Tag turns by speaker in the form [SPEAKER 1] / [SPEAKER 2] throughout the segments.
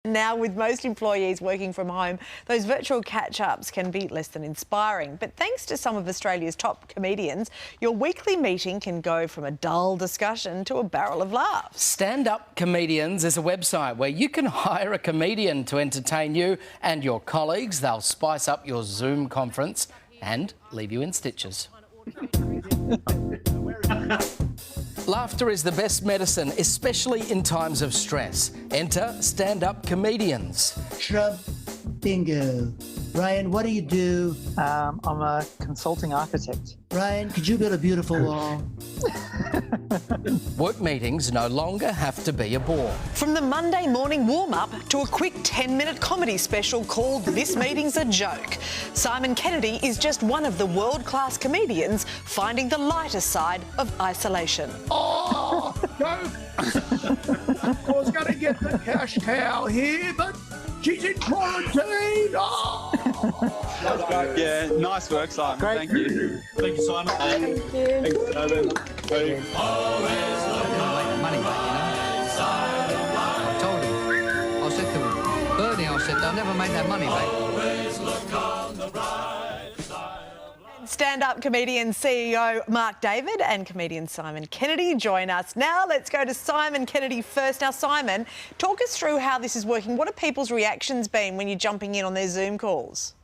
[SPEAKER 1] Now, with most employees working from home, those virtual catch-ups can be less than inspiring. But thanks to some of Australia's top comedians, your weekly meeting can go from a dull discussion to a barrel of laughs.
[SPEAKER 2] Stand Up Comedians is a website where you can hire a comedian to entertain you and your colleagues. They'll spice up your Zoom conference and leave you in stitches. Laughter is the best medicine, especially in times of stress. Enter Stand Up Comedians.
[SPEAKER 3] Shrub. Bingo. Ryan, what do you do?
[SPEAKER 4] I'm a consulting architect.
[SPEAKER 3] Ryan, could you build a beautiful wall?
[SPEAKER 2] Work meetings no longer have to be a bore.
[SPEAKER 1] From the Monday morning warm-up to a quick 10-minute comedy special called This Meeting's a Joke, Simon Kennedy is just one of the world-class comedians finding the lighter side of isolation.
[SPEAKER 5] Oh, joke! I was going to get the cash cow here, but she's in quarantine. Oh.
[SPEAKER 6] Yeah, nice work, Simon.
[SPEAKER 4] Great.
[SPEAKER 6] Thank you.
[SPEAKER 5] Thank you, Simon.
[SPEAKER 1] Thank you.
[SPEAKER 6] Thanks, Simon.
[SPEAKER 7] Money back, you know. I told him. I said to him, Bernie, I said, they'll never make that money back.
[SPEAKER 1] Stand-up comedian CEO Mark David and comedian Simon Kennedy join us. Now let's go to Simon Kennedy first. Now, Simon, talk us through how this is working. What have people's reactions been when you're jumping in on their Zoom calls?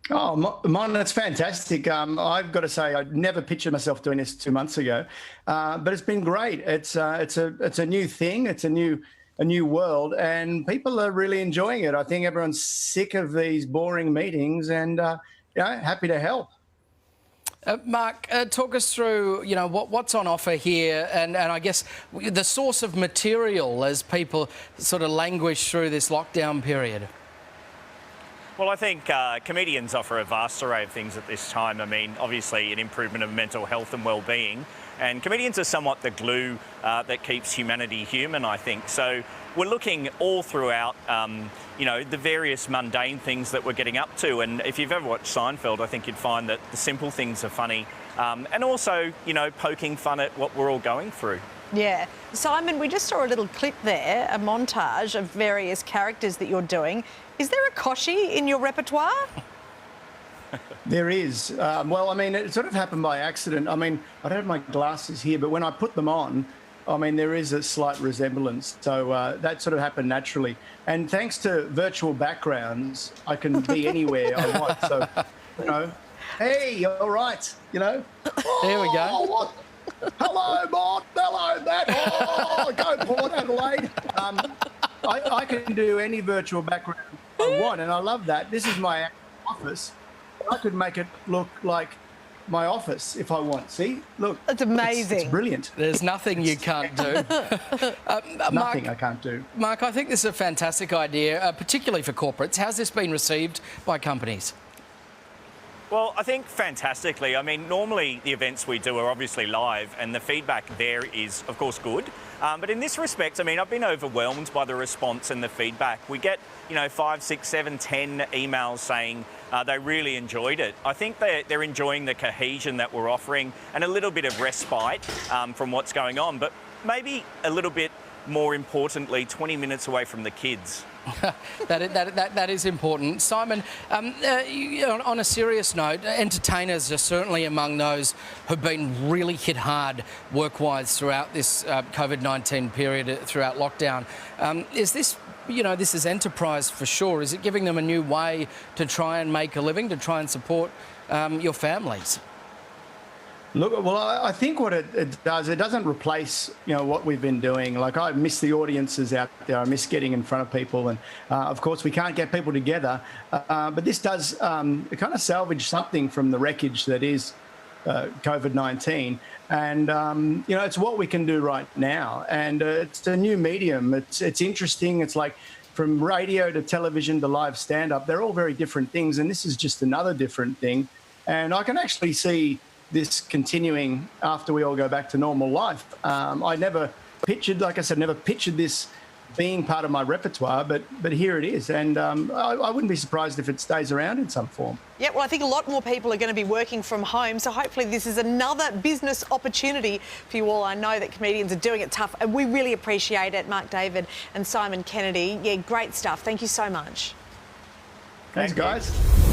[SPEAKER 5] Oh, Mon, that's fantastic. I've got to say, I never pictured myself doing this 2 months ago, but it's been great. It's a new thing. It's a new world, and people are really enjoying it. I think everyone's sick of these boring meetings, and happy to help.
[SPEAKER 2] Mark, talk us through, what's on offer here, and I guess the source of material as people sort of languish through this lockdown period.
[SPEAKER 8] Well, I think comedians offer a vast array of things at this time. I mean, obviously an improvement of mental health and well-being, and comedians are somewhat the glue that keeps humanity human, I think. So we're looking all throughout, the various mundane things that we're getting up to. And if you've ever watched Seinfeld, I think you'd find that the simple things are funny, and also, poking fun at what we're all going through.
[SPEAKER 1] Yeah. Simon, we just saw a little clip there, a montage of various characters that you're doing. Is there a Koshi in your repertoire?
[SPEAKER 5] There is. Well, I mean, it sort of happened by accident. I mean, I don't have my glasses here, but when I put them on, I mean, there is a slight resemblance. So that sort of happened naturally. And thanks to virtual backgrounds, I can be anywhere I want. So, hey, all right,
[SPEAKER 2] There we go.
[SPEAKER 5] What? Hello, Mott. Hello, Matt. Oh, go Port Adelaide. I can do any virtual background I want, and I love that. This is my office. I could make it look like my office if I want. See? Look.
[SPEAKER 1] That's amazing.
[SPEAKER 5] It's brilliant.
[SPEAKER 2] There's nothing you can't do.
[SPEAKER 5] Nothing I can't do.
[SPEAKER 2] Mark, I think this is a fantastic idea, particularly for corporates. How's this been received by companies?
[SPEAKER 8] Well, I think fantastically. I mean, normally the events we do are obviously live, and the feedback there is, of course, good. But in this respect, I mean, I've been overwhelmed by the response and the feedback. We get, 5, 6, 7, 10 emails saying they really enjoyed it. I think they're enjoying the cohesion that we're offering and a little bit of respite from what's going on, but maybe a little bit more importantly, 20 minutes away from the kids.
[SPEAKER 2] that is important. Simon, on a serious note, entertainers are certainly among those who've been really hit hard work-wise throughout this COVID-19 period, throughout lockdown. Is this, this is enterprise for sure. Is it giving them a new way to try and make a living, to try and support your families?
[SPEAKER 5] Look, well, I think what it does, it doesn't replace, what we've been doing. Like, I miss the audiences out there. I miss getting in front of people. And, of course, we can't get people together. But this does kind of salvage something from the wreckage that is COVID-19. And, it's what we can do right now. And it's a new medium. It's interesting. It's like from radio to television to live stand-up. They're all very different things. And this is just another different thing. And I can actually see this continuing after we all go back to normal life. I never pictured, like I said, never pictured this being part of my repertoire, but here it is, and I wouldn't be surprised if it stays around in some form.
[SPEAKER 1] Yeah, well, I think a lot more people are going to be working from home, so hopefully this is another business opportunity for you all. I know that comedians are doing it tough, and we really appreciate it. Mark David and Simon Kennedy, yeah, great stuff. Thank you so much.
[SPEAKER 5] Thanks, guys.